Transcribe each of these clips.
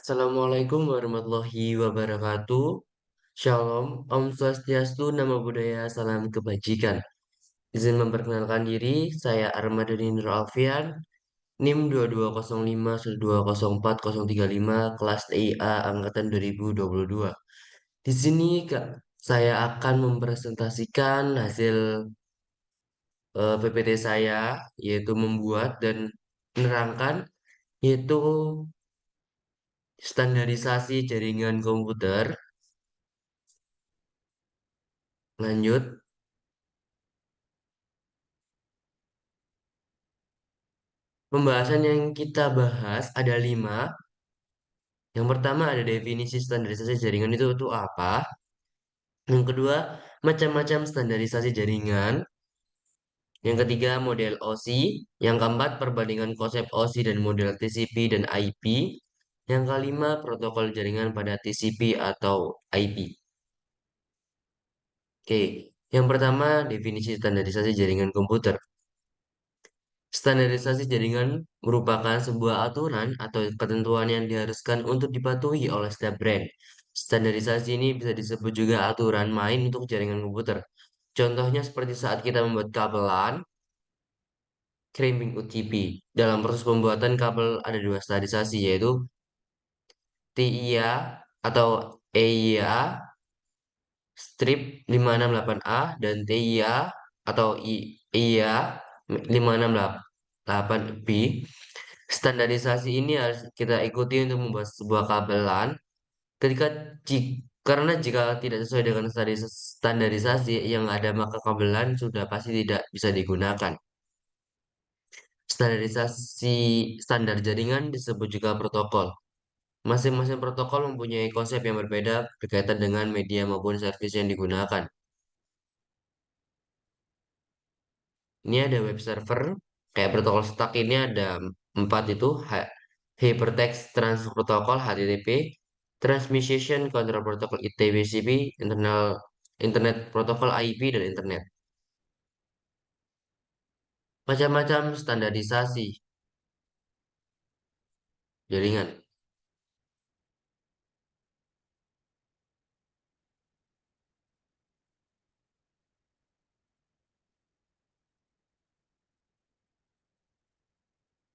Assalamualaikum warahmatullahi wabarakatuh. Shalom, Om Swastiastu, Namo Buddhaya, Salam Kebajikan. Izin memperkenalkan diri, saya Armadani Nur Alfian, NIM 2205-204-035, kelas TIA Angkatan 2022. Di sini saya akan mempresentasikan hasil PPT saya, yaitu membuat dan menerangkan, yaitu standarisasi jaringan komputer. Lanjut. Pembahasan yang kita bahas ada 5. Yang pertama ada definisi standarisasi jaringan itu apa. Yang kedua, macam-macam standarisasi jaringan. Yang ketiga, model OSI. Yang keempat, perbandingan konsep OSI dan model TCP dan IP. Yang kelima, protokol jaringan pada TCP atau IP. Oke, yang pertama, definisi standarisasi jaringan komputer. Standarisasi jaringan merupakan sebuah aturan atau ketentuan yang diharuskan untuk dipatuhi oleh setiap brand. Standarisasi ini bisa disebut juga aturan main untuk jaringan komputer. Contohnya seperti saat kita membuat kabelan, crimping UTP. Dalam proses pembuatan kabel ada dua standarisasi yaitu TIA atau EIA strip 568A dan TIA atau EIA 568B. Standarisasi ini harus kita ikuti untuk membuat sebuah kabelan. Ketika karena jika tidak sesuai dengan standarisasi yang ada, maka kabelan sudah pasti tidak bisa digunakan. Standarisasi standar jaringan disebut juga protokol. Masing-masing protokol mempunyai konsep yang berbeda berkaitan dengan media maupun servis yang digunakan. Ini ada web server, kayak protokol stack ini ada 4 itu, Hypertext Transfer Protocol (HTTP), Transmission Control Protocol (ITBCP), Internet Protocol (IP), dan Internet. Macam-macam standarisasi jaringan.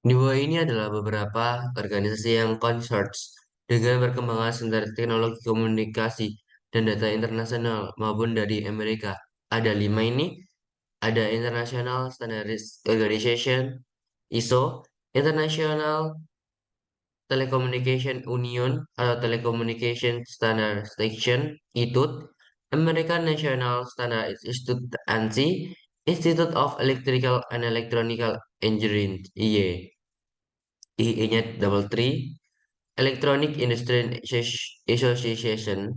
Di bawah ini adalah beberapa organisasi yang consorts dengan perkembangan standar teknologi komunikasi dan data internasional maupun dari Amerika. Ada 5 ini, ada International Standards Organization, ISO, International Telecommunication Union atau Telecommunication Standard Station, ITUT, American National Standard Institute ANSI, Institute of Electrical and Electronical Engineering, IE. IE-nya double three, Electronic Industry Association,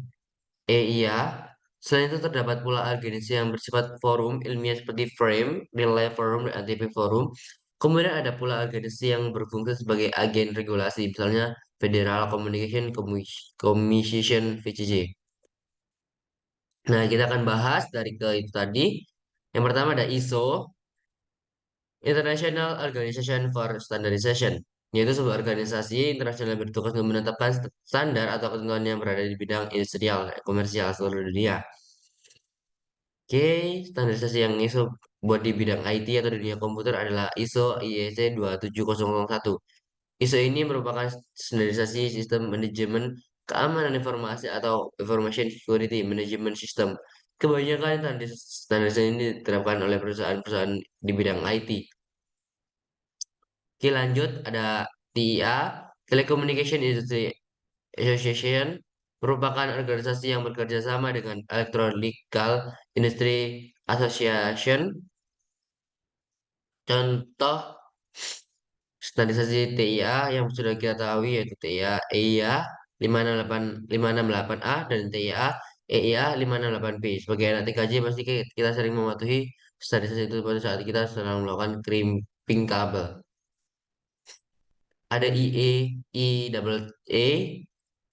EIA. Selain itu terdapat pula organisasi yang bersifat forum ilmiah seperti FRAME, Real Life Forum, dan ATP Forum. Kemudian ada pula organisasi yang berfungsi sebagai agen regulasi, misalnya Federal Communication Commission (VCC). Nah, kita akan bahas dari ke itu tadi. Yang pertama ada ISO, International Organization for Standardization, yaitu sebuah organisasi internasional yang bertugas untuk menetapkan standar atau ketentuan yang berada di bidang industrial, komersial seluruh dunia. Oke, standarisasi yang ISO buat di bidang IT atau dunia komputer adalah ISO IEC 27001. ISO ini merupakan standarisasi sistem manajemen keamanan informasi atau Information Security Management System. Kebanyakan standarisasi ini diterapkan oleh perusahaan-perusahaan di bidang IT. Oke, lanjut ada TIA, Telecommunication Industry Association, merupakan organisasi yang bekerja sama dengan Electrical Industry Association. Contoh standarisasi TIA yang sudah kita tahu yaitu TIA EIA 568A dan TIA EIA 568B. Sebagai anak TKJ pasti kita sering mematuhi standarisasi itu pada saat kita sedang melakukan crimping kabel. Ada IEEE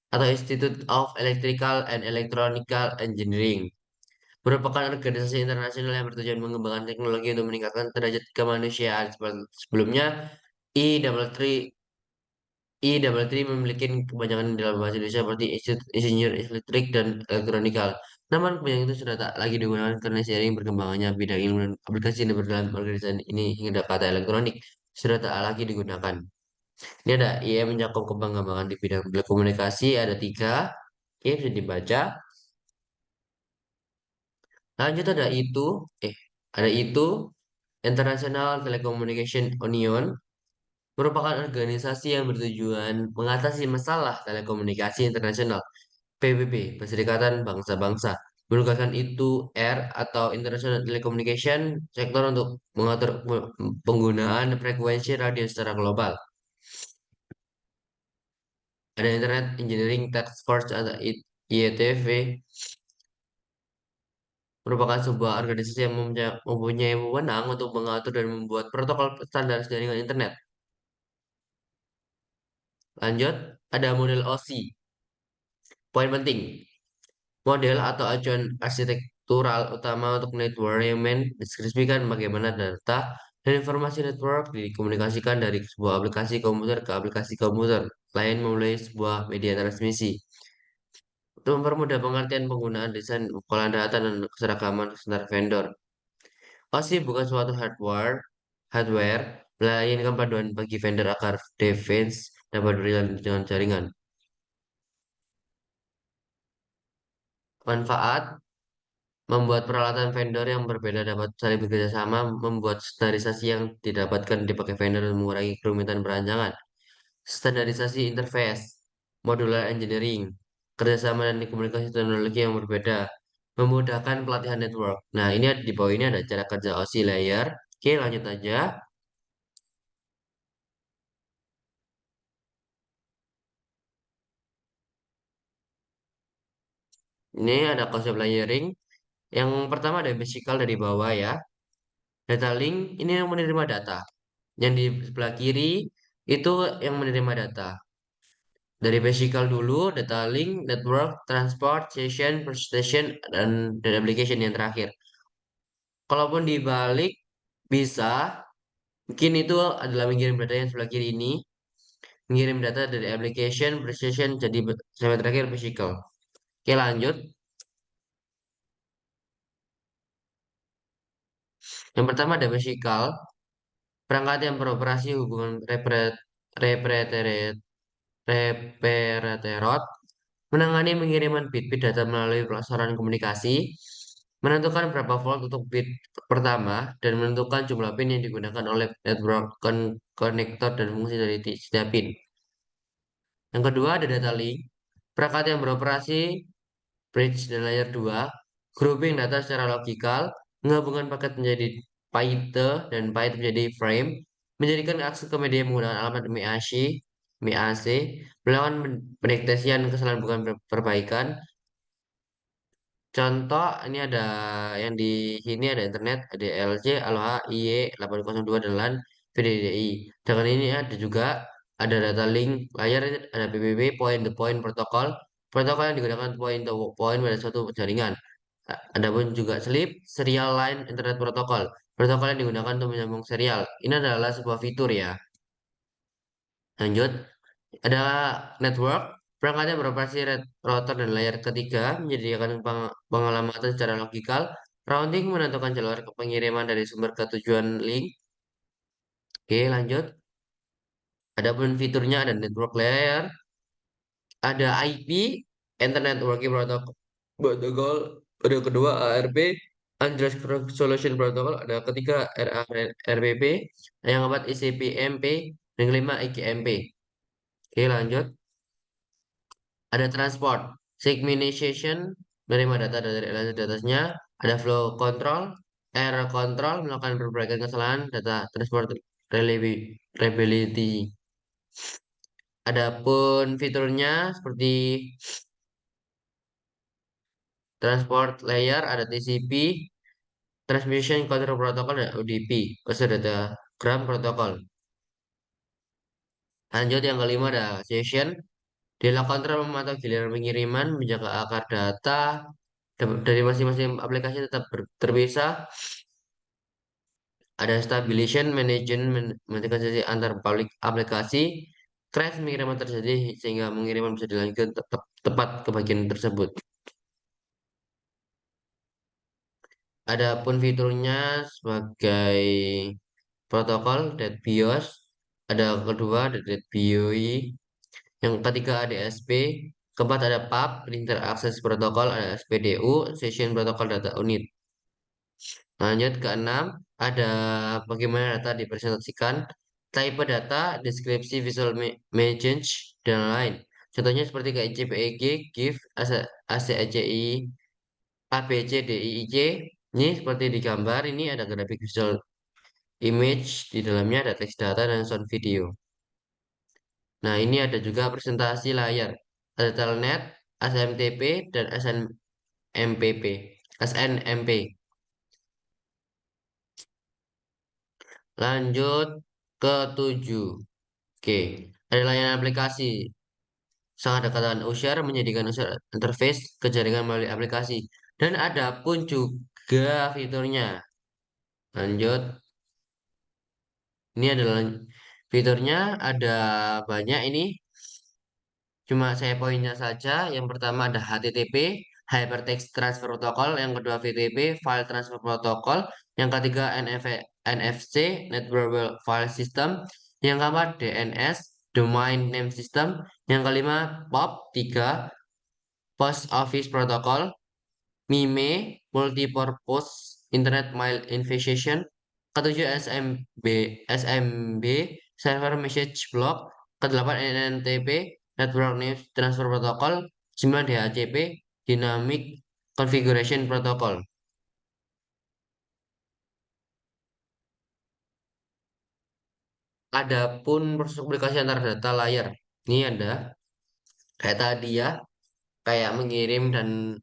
atau Institute of Electrical and Electronical Engineering, merupakan organisasi internasional yang bertujuan mengembangkan teknologi untuk meningkatkan derajat kemanusiaan. Seperti sebelumnya, IEEE IEEE memiliki kebanyakan dalam bahasa Indonesia seperti insinyur listrik dan elektronikal. Namun kebanyakan itu sudah tak lagi digunakan karena seiring berkembangannya bidang ilmu dan aplikasi yang berdalam organisasi ini hingga kata elektronik sudah tak lagi digunakan. Ini ada IE mencakup kebanggaan di bidang telekomunikasi ada tiga. Oke, bisa dibaca. Lanjut ada itu International Telecommunication Union merupakan organisasi yang bertujuan mengatasi masalah telekomunikasi internasional. PBB, Perserikatan Bangsa-Bangsa, menugaskan itu atau International Telecommunication Sector untuk mengatur penggunaan frekuensi radio secara global. Ada Internet Engineering Task Force atau IETF, merupakan sebuah organisasi yang mempunyai wewenang untuk mengatur dan membuat protokol standar jaringan internet. Lanjut, ada model OSI. Poin penting, model atau acuan arsitektural utama untuk network yang mendeskripsikan bagaimana data dan informasi network dikomunikasikan dari sebuah aplikasi komputer ke aplikasi komputer lain melalui sebuah media transmisi. Untuk mempermudah pengertian penggunaan desain pengolahan data dan keseragaman standar vendor. OSI bukan suatu hardware, melainkan panduan bagi vendor agar defense dapat berjalan dengan jaringan. Manfaat membuat peralatan vendor yang berbeda dapat saling bekerja sama, membuat standarisasi yang didapatkan dipakai vendor dan mengurangi kerumitan perancangan. Standarisasi interface, modular engineering, kerjasama dan komunikasi teknologi yang berbeda, memudahkan pelatihan network. Nah, di bawah ini ada cara kerja OSI layer. Oke, lanjut aja. Ini ada konsep layering. Yang pertama ada physical dari bawah ya. Data link ini yang menerima data. Yang di sebelah kiri itu yang menerima data. Dari physical dulu, data link, network, transport, session, persistation, dan application yang terakhir. Kalaupun dibalik, bisa. Mungkin itu adalah mengirim data yang sebelah kiri ini. Mengirim data dari application, persistation, jadi sampai terakhir physical. Oke, lanjut. Yang pertama ada physical. Perangkat yang beroperasi hubungan reperatorot menangani pengiriman bit-bit data melalui saluran komunikasi, menentukan berapa volt untuk bit pertama, dan menentukan jumlah pin yang digunakan oleh network konektor dan fungsi dari setiap pin. Yang kedua ada data link, perangkat yang beroperasi bridge dan layer 2, grouping data secara logikal, menggabungkan paket menjadi byte dan byte menjadi frame, menjadikan akses ke media menggunakan alamat MIAC, melakukan pendeteksian kesalahan bukan perbaikan. Contoh ini ada yang di sini ada internet, ada LC, Aloha, IE 802 dan LAN, VDDI. Dengan ini ada juga ada data link layar, ada PPP, point to point protokol, protokol yang digunakan point to point pada suatu jaringan. Adapun juga SLIP, serial line internet protokol, protokol yang digunakan untuk menyambung serial. Ini adalah sebuah fitur ya. Lanjut, ada network, perangkatnya beroperasi router dan layer ketiga, menyediakan pengalamatan secara logikal, routing menentukan jalur pengiriman dari sumber ke tujuan link. Oke, lanjut. Adapun fiturnya ada network layer, ada IP, Internet Working Protocol, ada kedua ARP, Address Solution Protocol, ada ketiga RARPP, yang keempat ICP-MP, dan kelima IGMP. Oke, lanjut. Ada transport, segmentation, menerima data dari alasan di atasnya, ada flow control, error control, melakukan perbaikan kesalahan, data transport reliability. Adapun fiturnya seperti transport layer, ada TCP, transmission control protocol, dan ODP, Master Data Gram Protocol. Lanjut yang kelima ada session, dilakukan kontrol memantau giliran pengiriman, menjaga akar data dari masing-masing aplikasi tetap terpisah. Ada stabilization management, mendeteksi antar publik aplikasi. crash pengiriman terjadi sehingga pengiriman bisa dilanjutkan tepat ke bagian tersebut. Adapun fiturnya sebagai protokol .BIOS, ada kedua ada .BIOI, yang ketiga ada ADSP, keempat ada PAP, Printer Access Protocol, ada SPDU, Session Protocol Data Unit. Lanjut ke enam, ada bagaimana data dipresentasikan, type data, deskripsi visual message, dan lain. Contohnya seperti kayak JPEG, GIF, ACI, ABCDIIC. Ini seperti di gambar, ini ada grafik visual image, di dalamnya ada teks data dan sound video. Nah, ini ada juga presentasi layar. Ada telnet, SMTP, dan SNMPP. SNMP. Lanjut ke 7. Oke, ada layanan aplikasi. Sangat dekat dengan user, menjadikan user interface ke jaringan melalui aplikasi. Dan ada pun juga fiturnya. Lanjut, ini adalah fiturnya ada banyak ini. Cuma saya poinnya saja. Yang pertama ada HTTP, Hypertext Transfer Protocol. Yang kedua VTP, File Transfer Protocol. Yang ketiga NFC, Network File System. Yang keempat DNS, Domain Name System. Yang kelima POP3, Post Office Protocol. MIME, Multipurpose Internet Mail Invitation. Ketujuh SMB, Server Message Block. Kedelapan NNTP, Network Name Transfer Protocol. 9 DHCP, Dynamic Configuration Protocol. Adapun proses komunikasi antar data layar. Ini ada kayak tadi ya, kayak mengirim dan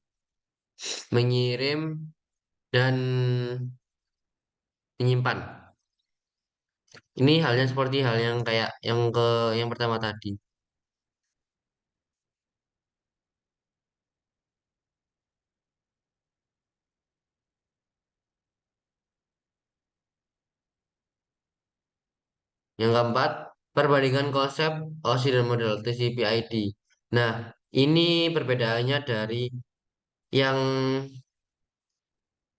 menyimpan. Ini halnya seperti hal yang kayak yang pertama tadi. Yang keempat, perbandingan konsep OSI dan model TCP/IP. Nah, ini perbedaannya dari yang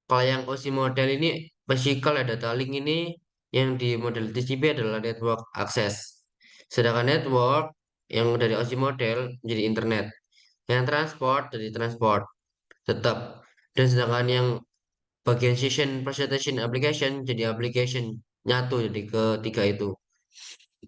kalau yang OSI model ini physical ya, data link ini, yang di model TCP adalah network access. Sedangkan network yang dari OSI model menjadi internet. Yang transport dari transport tetap. Dan sedangkan yang bagian session presentation application jadi application nyatu jadi ketiga itu.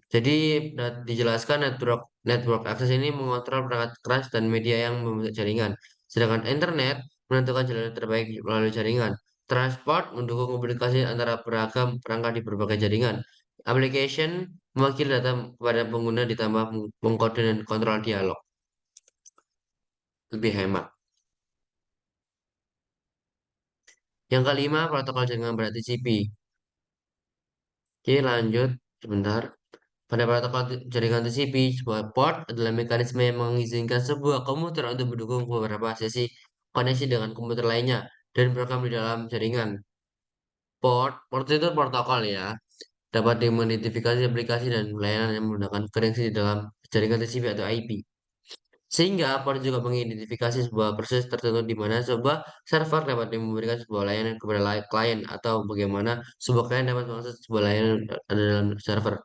Jadi dijelaskan network network akses ini mengontrol perangkat keras dan media yang membentuk jaringan. Sedangkan internet menentukan jalan terbaik melalui jaringan. Transport mendukung komunikasi antara beragam perangkat di berbagai jaringan. Application mewakili data kepada pengguna ditambah mengkode dan kontrol dialog. Lebih hemat. Yang kelima, protokol jaringan ber TCP. Oke, lanjut sebentar. Pada protokol jaringan TCP, sebuah port adalah mekanisme yang mengizinkan sebuah komputer untuk mendukung beberapa sesi koneksi dengan komputer lainnya dan program di dalam jaringan. Port itu protokol ya, dapat dimodifikasi aplikasi dan layanan yang menggunakan koneksi di dalam jaringan TCP atau IP. Sehingga port juga mengidentifikasi sebuah proses tertentu di mana sebuah server dapat memberikan sebuah layanan kepada klien atau bagaimana sebuah klien dapat mengakses sebuah layanan ada dalam server.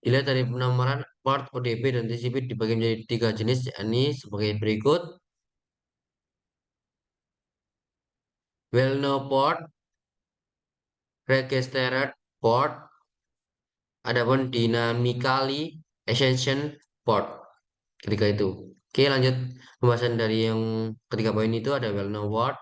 Dilihat dari penomoran port ODP dan TCP dibagi menjadi tiga jenis, yakni sebagai berikut. Well-known port, registered port, adapun dynamically extension port. Ketiga itu. Oke, lanjut pembahasan dari yang ketiga poin itu ada well-known port.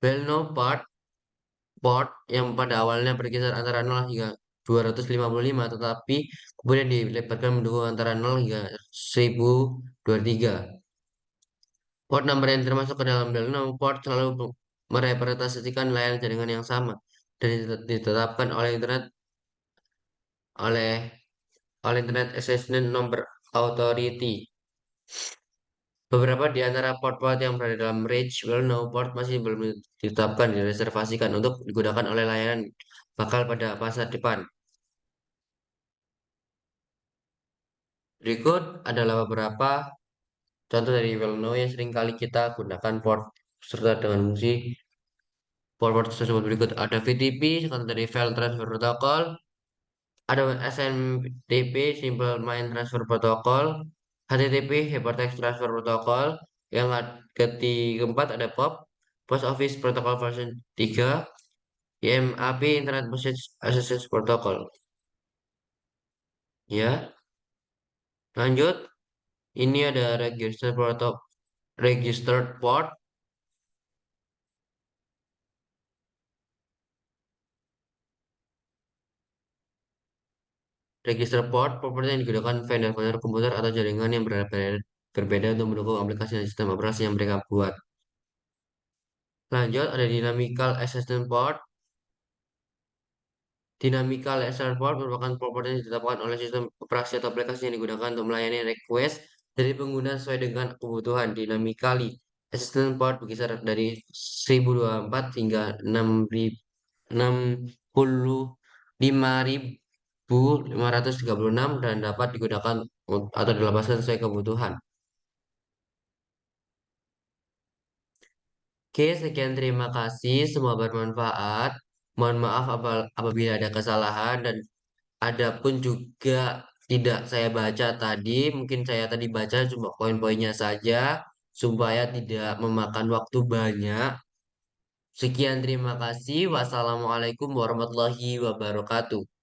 Well-known port yang pada awalnya berkisar antara 0 hingga 255, tetapi kemudian dilebarkan mendukung antara 0 hingga 1023. Port number yang termasuk ke dalam dalam port selalu merepresentasikan layanan jaringan yang sama dan ditetapkan oleh oleh Internet Assessment Number Authority. Beberapa di antara port-port yang berada dalam range well-known port masih belum ditetapkan direservasikan untuk digunakan oleh layanan bakal pada masa depan. Berikut adalah beberapa contoh dari well-known yang sering kali kita gunakan port serta dengan fungsi port-port tersebut berikut. Ada VTP, contoh dari File Transfer Protocol. Ada SMTP, Simple Mind Transfer Protocol. HTTP, Hypertext Transfer Protocol. Yang keempat ada POP, Post Office Protocol version 3. IMAP, Internet Message Access Protocol. Ya, lanjut. Ini ada registered port. Register port, properti yang digunakan vendor-vendor komputer atau jaringan yang berbeda untuk mendukung aplikasi dan sistem operasi yang mereka buat. Lanjut, ada dynamical assistant port. Dynamical assistant port merupakan properti yang ditetapkan oleh sistem operasi atau aplikasi yang digunakan untuk melayani request dari pengguna sesuai dengan kebutuhan. Dynamically assistant port berkisar dari 1024 hingga 65.536 dan dapat digunakan atau dilepaskan sesuai kebutuhan. Oke, sekian terima kasih. Semua bermanfaat. Mohon maaf apabila ada kesalahan dan ada pun juga tidak saya baca tadi. Mungkin saya tadi baca cuma poin-poinnya saja supaya tidak memakan waktu banyak. Sekian terima kasih. Wassalamualaikum warahmatullahi wabarakatuh.